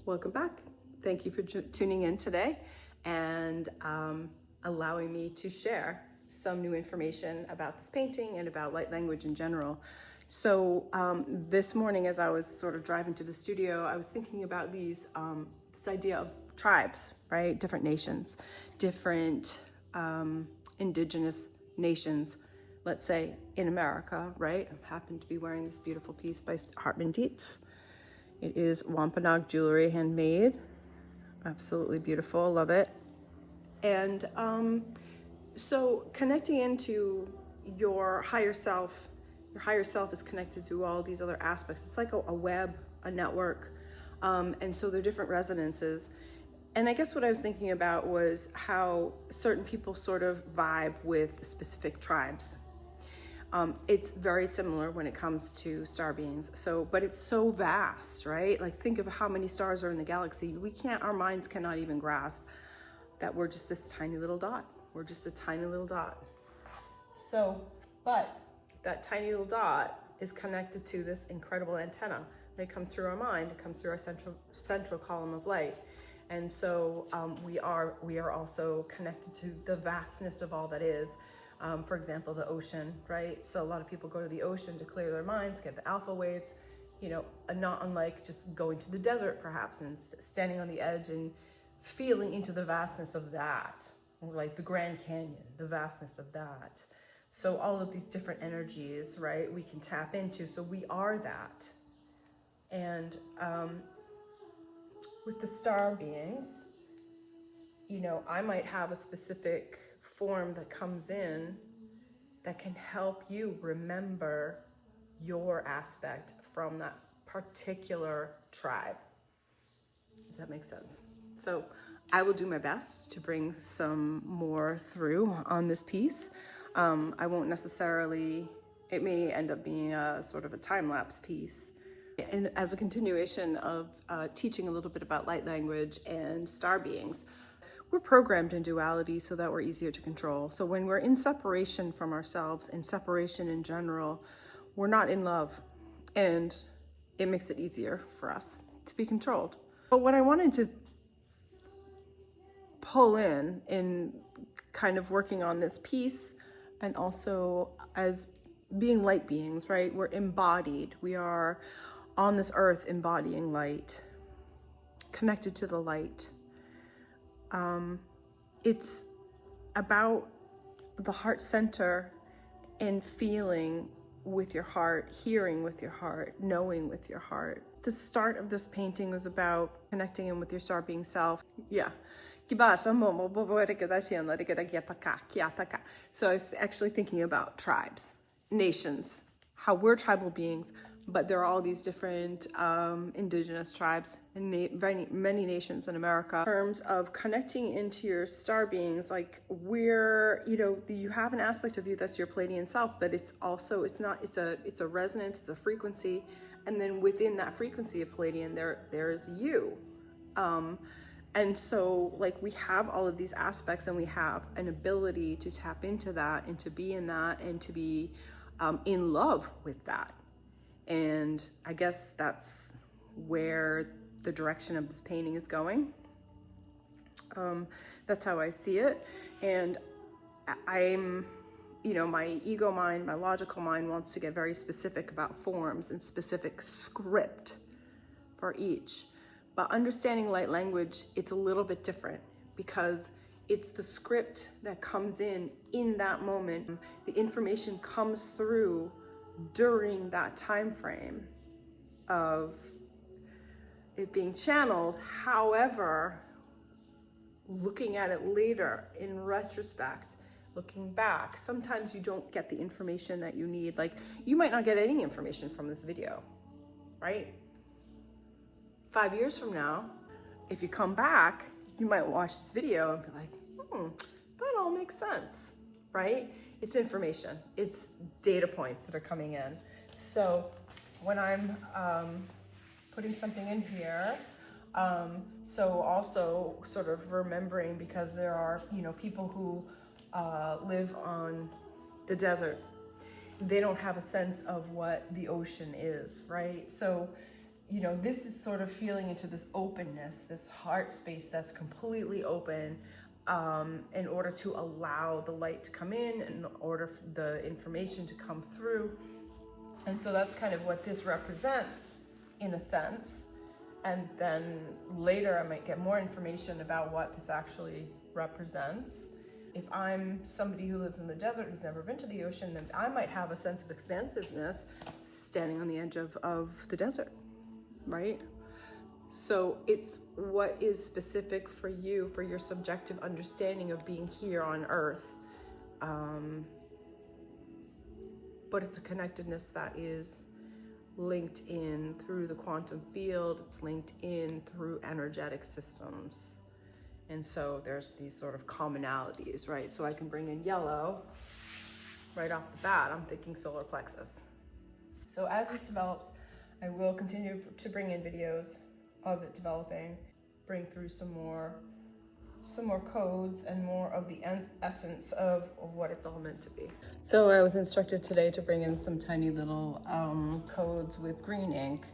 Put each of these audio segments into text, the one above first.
Welcome back. Thank you for tuning in today and allowing me to share some new information about this painting and about light language in general. So this morning, as I was sort of driving to the studio, I was thinking about this idea of tribes, right? Different nations, different indigenous nations, let's say in America, right? I happen to be wearing this beautiful piece by HARTMAN DEETZ. It is Wampanoag jewelry, handmade. Absolutely beautiful, love it. And so connecting into your higher self is connected to all these other aspects. It's like a web, a network. And so they're different resonances. And I guess what I was thinking about was how certain people sort of vibe with specific tribes. It's very similar when it comes to star beings. But it's so vast, right? Like think of how many stars are in the galaxy. Our minds cannot even grasp that we're just this tiny little dot. We're just a tiny little dot. But that tiny little dot is connected to this incredible antenna. It comes through our mind, it comes through our central column of light. And so we are also connected to the vastness of all that is. For example, the ocean, right? So a lot of people go to the ocean to clear their minds, get the alpha waves, not unlike just going to the desert perhaps and standing on the edge and feeling into the vastness of that, or like the Grand Canyon, the vastness of that. So all of these different energies, right, we can tap into. So we are that. And with the star beings, I might have a specific form that comes in that can help you remember your aspect from that particular tribe. If that makes sense. So I will do my best to bring some more through on this piece. I won't necessarily, it may end up being a sort of a time-lapse piece. And as a continuation of teaching a little bit about light language and star beings, we're programmed in duality so that we're easier to control. So when we're in separation from ourselves, in separation in general, we're not in love, and it makes it easier for us to be controlled. But what I wanted to pull in kind of working on this piece, and also as being light beings, right? We're embodied. We are on this earth embodying light, connected to the light. It's about the heart center and feeling with your heart, hearing with your heart, knowing with your heart. The start of this painting was about connecting in with your star being self. Yeah. So I was actually thinking about tribes, nations, how we're tribal beings, but there are all these different indigenous tribes and many nations in America. In terms of connecting into your star beings, like you have an aspect of you that's your Pleiadian self, but it's a resonance, it's a frequency, and then within that frequency of Pleiadian, there's you. And so like we have all of these aspects, and we have an ability to tap into that and to be in that and to be in love with that. And I guess that's where the direction of this painting is going. That's how I see it. And I'm, my ego mind, my logical mind wants to get very specific about forms and specific script for each. But understanding light language, it's a little bit different because it's the script that comes in that moment. The information comes through during that time frame of it being channeled. However, looking at it later in retrospect, looking back, sometimes you don't get the information that you need. Like you might not get any information from this video, right? 5 years from now, if you come back, you might watch this video and be like, that all makes sense, right? It's information, it's data points that are coming in. So when I'm putting something in here, so also sort of remembering, because there are, people who live on the desert, they don't have a sense of what the ocean is, right? So you know, this is sort of feeling into this openness, this heart space that's completely open, in order to allow the light to come in order for the information to come through. And so that's kind of what this represents in a sense. And then later I might get more information about what this actually represents. If I'm somebody who lives in the desert who's never been to the ocean, then I might have a sense of expansiveness standing on the edge of the desert, right? So it's what is specific for you, for your subjective understanding of being here on Earth. But it's a connectedness that is linked in through the quantum field. It's linked in through energetic systems. And so there's these sort of commonalities, right? So I can bring in yellow right off the bat. I'm thinking solar plexus. So as this develops, I will continue to bring in videos of it developing, bring through some more codes and more of the essence of what it's all meant to be. So I was instructed today to bring in some tiny little codes with green ink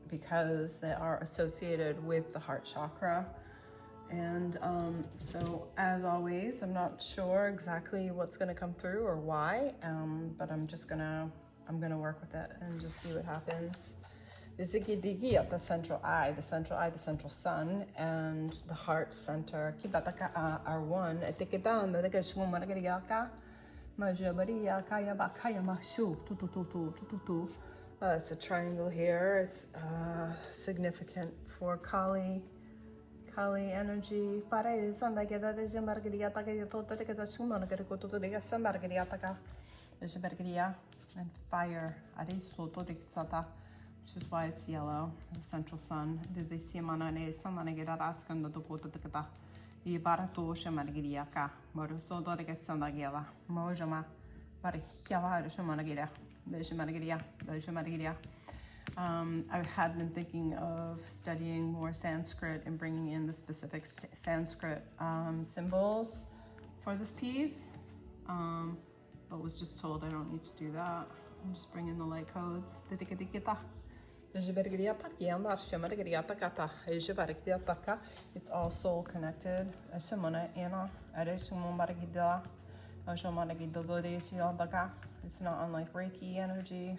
because they are associated with the heart chakra. And so as always, I'm not sure exactly what's gonna come through or why, but I'm gonna work with it and just see what happens. The central eye, the central sun, and the heart center are one. It's a triangle here. It's significant for Kali energy. And fire, which is why it's yellow, the central sun. I had been thinking of studying more Sanskrit and bringing in the specific Sanskrit symbols for this piece, but was just told I don't need to do that. I'm just bringing the light codes. It's all soul connected. It's not unlike Reiki energy.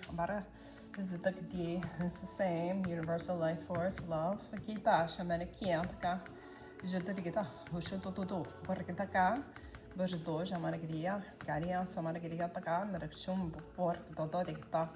It's the same universal life force, love. Бождож, Маргария, Гария, Самаргария, така, наречум, Борг, Додорикта,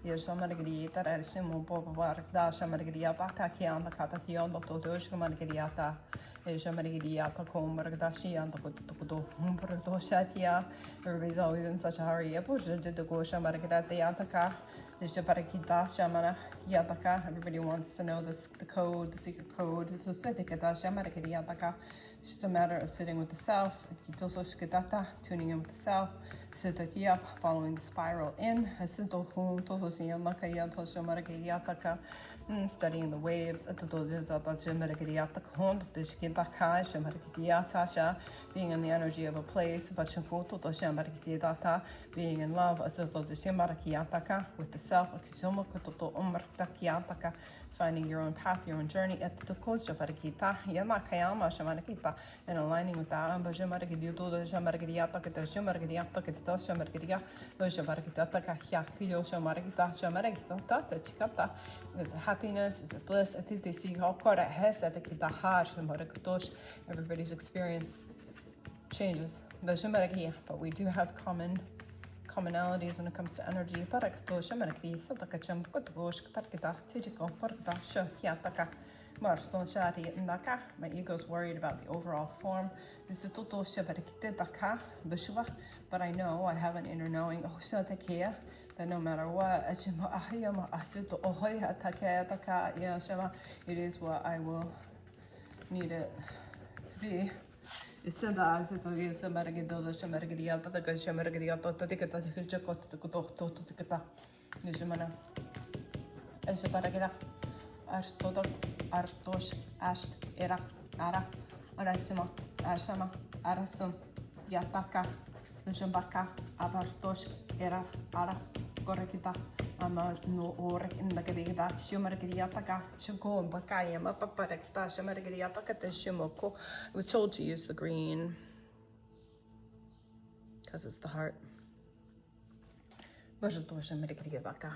Ежа Маргарita, Ресиму, Борда, Shamargariata, Takian, the Katakion, Dodoj, Margariata, Ежа Margariata, Combergashi, and the Kutukudo, Humberto Shatia. Everybody's always in such a hurry. Bush did the Gosha Margarata Yataka, Ежа Parakita, Shamana, Yataka. Everybody wants to know the code, the secret code, the Setikata, Shamargariataka. It's just a matter of sitting with the self, tuning in with the self, following the spiral in, studying the waves, being in the energy of a place, being in love with the self, finding your own path, your own journey, and aligning with that. It's a happiness, it's a bliss. Everybody's experience changes, but we do have commonalities when it comes to energy. My ego is worried about the overall form. But I know, I have an inner knowing that no matter what, it is what I will need it to be. Artosh, Ash, Era, Ara, Arasima, Ashama, Arasum, Yataka, Nushambaka, Abartosh, Era, Ara, Gorekita, ama no orek in the Gada, Shumargadiataka, Shako, Bakayama, Paparekta, Shamargadiataka, Shimoko. I was told to use the green because it's the heart. Bajato Shamargadiataka.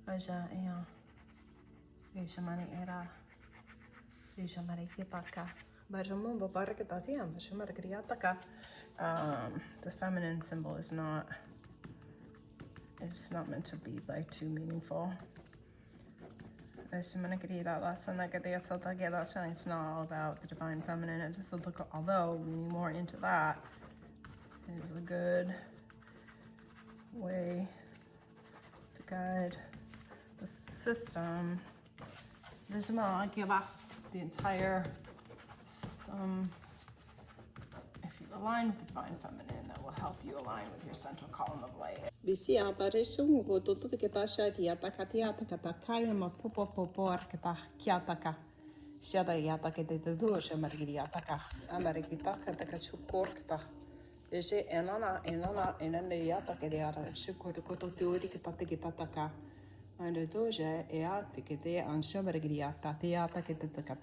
Aja, Vishamani era, Vishamarikipaka. Bajamu, Babarakatatia, Shamargadiataka. The feminine symbol is not. It's not meant to be like too meaningful. It's not all about the divine feminine. It just look, although more into that is a good way to guide the system. The entire system. If you align with the divine feminine, that will help you align with your central column of light. Bisi apareció un gototo que está shatia takaya ma popo arkata kiataka. Shada yataka de dosha margiriataka. Amarigita kataka chukorkta. Eje enana yataka de ara shuko de koto teori kitataka. And the doja eatikete an shamargiriata teataka.